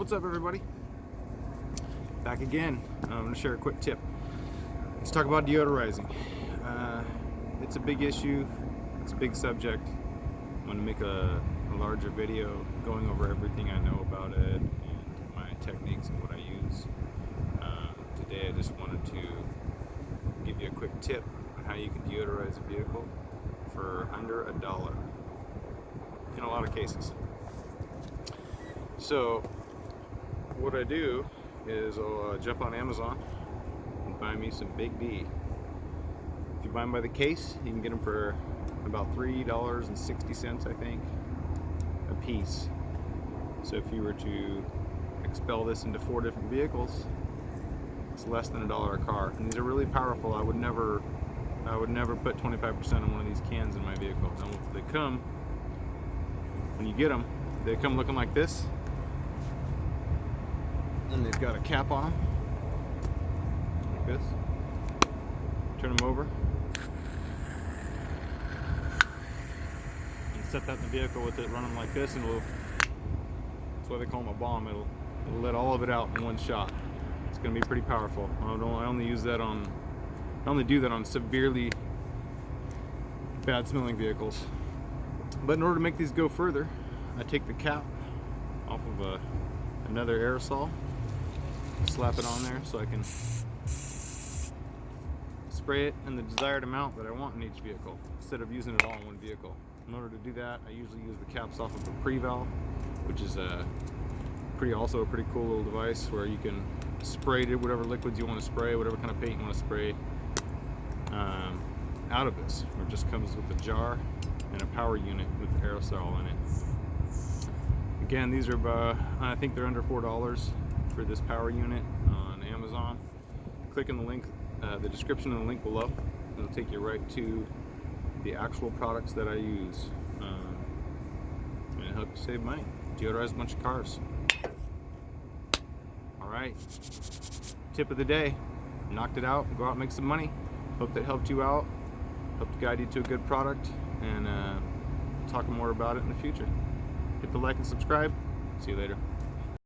What's up, everybody? Back again. I'm going to share a quick tip. Let's talk about deodorizing. It's a big issue. It's a big subject. I'm going to make a larger video going over everything I know about it and my techniques and what I use. Today I just wanted to give you a quick tip on how you can deodorize a vehicle for under $1 in a lot of cases. So what I do is I'll jump on Amazon and buy me some Big D. If you buy them by the case, you can get them for about $3.60, I think, a piece. So if you were to expel this into 4 different vehicles, it's less than $1 a car. And these are really powerful. I would never put 25% on one of these cans in my vehicle. Now they come, when you get them, they come looking like this. And they've got a cap on them, like this. Turn them over. And set that in the vehicle with it running like this, and that's why they call them a bomb. It'll let all of it out in one shot. It's going to be pretty powerful. I only do that on severely bad smelling vehicles. But in order to make these go further, I take the cap off of another aerosol, slap it on there so I can spray it in the desired amount that I want in each vehicle instead of using it all in one vehicle. In order to do that, I usually use the caps off of a pre-valve, which is also a pretty cool little device where you can spray whatever liquids you want to spray, whatever kind of paint you want to spray out of this. It just comes with a jar and a power unit with aerosol in it. Again, these are I think they're under $4 for this power unit on Amazon. Click in the link, the description and the link below. It'll take you right to the actual products that I use, and it'll help you save money. Deodorize a bunch of cars. All right, tip of the day: knocked it out. Go out and make some money. Hope that helped you out. Helped guide you to a good product, and talk more about it in the future. Hit the like and subscribe. See you later.